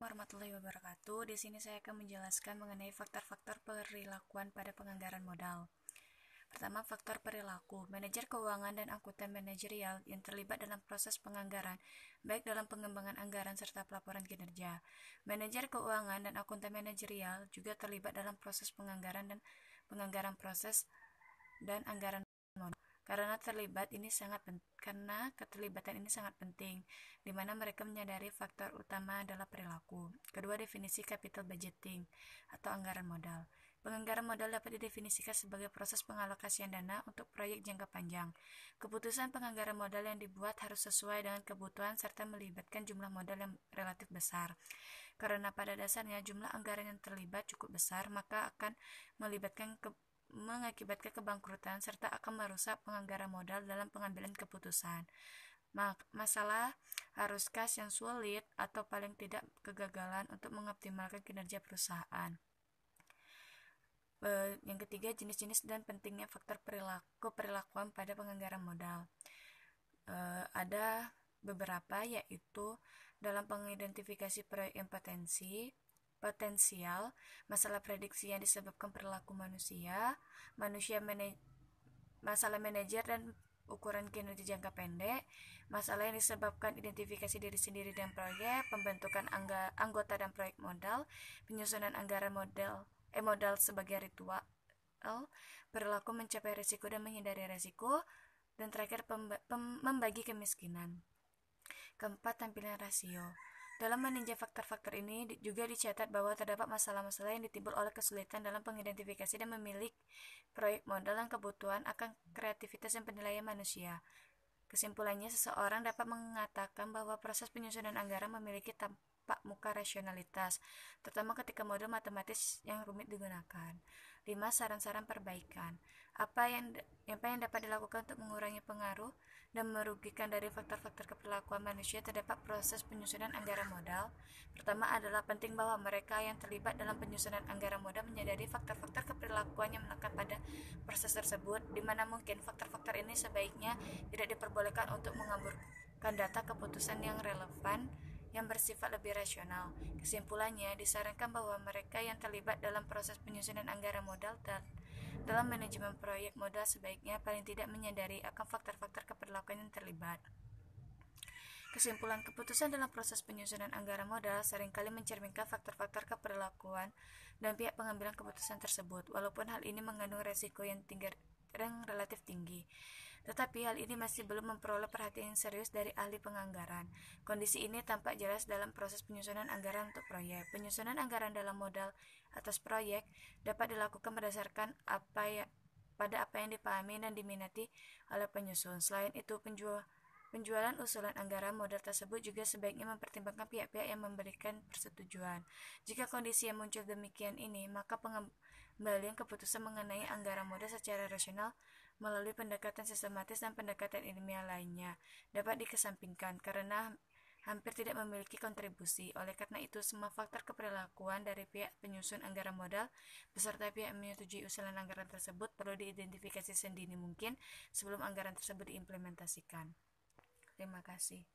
warahmatullahi wabarakatuh. Di sini saya akan menjelaskan mengenai faktor-faktor perilakuan pada penganggaran modal. Pertama, faktor perilaku. Manajer keuangan dan akuntan manajerial yang terlibat dalam proses penganggaran, baik dalam pengembangan anggaran serta pelaporan kinerja. Manajer keuangan dan akuntan manajerial juga terlibat dalam proses penganggaran dan penganggaran proses dan anggaran modal. Karena keterlibatan ini sangat penting, di mana mereka menyadari faktor utama adalah perilaku. Kedua, definisi capital budgeting atau anggaran modal. Penganggaran modal dapat didefinisikan sebagai proses pengalokasian dana untuk proyek jangka panjang. Keputusan penganggaran modal yang dibuat harus sesuai dengan kebutuhan serta melibatkan jumlah modal yang relatif besar. Karena pada dasarnya jumlah anggaran yang terlibat cukup besar, maka akan mengakibatkan kebangkrutan serta akan merusak penganggaran modal dalam pengambilan keputusan. Masalah arus kas yang sulit atau paling tidak kegagalan untuk mengoptimalkan kinerja perusahaan. Yang ketiga, jenis-jenis dan pentingnya faktor perilakuan pada penganggaran modal. Ada beberapa, yaitu dalam pengidentifikasi proyek yang potensial, masalah prediksi yang disebabkan perilaku masalah manajer dan ukuran kinerja jangka pendek, masalah yang disebabkan identifikasi diri sendiri dan proyek, pembentukan anggota dan proyek modal, penyusunan anggaran modal sebagai ritual, perilaku mencapai risiko dan menghindari risiko, dan terakhir membagi kemiskinan. Keempat, tampilan rasio. Dalam meninjau faktor-faktor ini juga dicatat bahwa terdapat masalah-masalah yang ditimbul oleh kesulitan dalam pengidentifikasi dan memilih proyek modal dan kebutuhan akan kreativitas dan penilaian manusia. Kesimpulannya, seseorang dapat mengatakan bahwa proses penyusunan anggaran memiliki tampak muka rasionalitas, terutama ketika model matematis yang rumit digunakan. 5. Saran-saran perbaikan. Apa yang dapat dilakukan untuk mengurangi pengaruh dan merugikan dari faktor-faktor keperilakuan manusia terdapat proses penyusunan anggaran modal. Pertama adalah penting bahwa mereka yang terlibat dalam penyusunan anggaran modal menyadari faktor-faktor keperilakuan yang melekat pada proses tersebut, di mana mungkin faktor-faktor ini sebaiknya tidak diperbolehkan untuk mengaburkan data keputusan yang relevan yang bersifat lebih rasional. Kesimpulannya, disarankan bahwa mereka yang terlibat dalam proses penyusunan anggaran modal dalam manajemen proyek modal sebaiknya paling tidak menyadari akan faktor-faktor keperilakuan yang terlibat. Kesimpulan, keputusan dalam proses penyusunan anggaran modal seringkali mencerminkan faktor-faktor keperilakuan dan pihak pengambilan keputusan tersebut, walaupun hal ini mengandung resiko yang relatif tinggi. Tetapi hal ini masih belum memperoleh perhatian serius dari ahli penganggaran. Kondisi ini tampak jelas dalam proses penyusunan anggaran untuk proyek. Penyusunan anggaran dalam modal atas proyek dapat dilakukan berdasarkan apa yang dipahami dan diminati oleh penyusun. Selain itu, penjualan usulan anggaran modal tersebut juga sebaiknya mempertimbangkan pihak-pihak yang memberikan persetujuan. Jika kondisi yang muncul demikian ini, maka pengembalian keputusan mengenai anggaran modal secara rasional melalui pendekatan sistematis dan pendekatan ilmiah lainnya dapat dikesampingkan karena hampir tidak memiliki kontribusi. Oleh karena itu, semua faktor keperilakuan dari pihak penyusun anggaran modal beserta pihak yang menyetujui usulan anggaran tersebut perlu diidentifikasi sedini mungkin sebelum anggaran tersebut diimplementasikan. Terima kasih.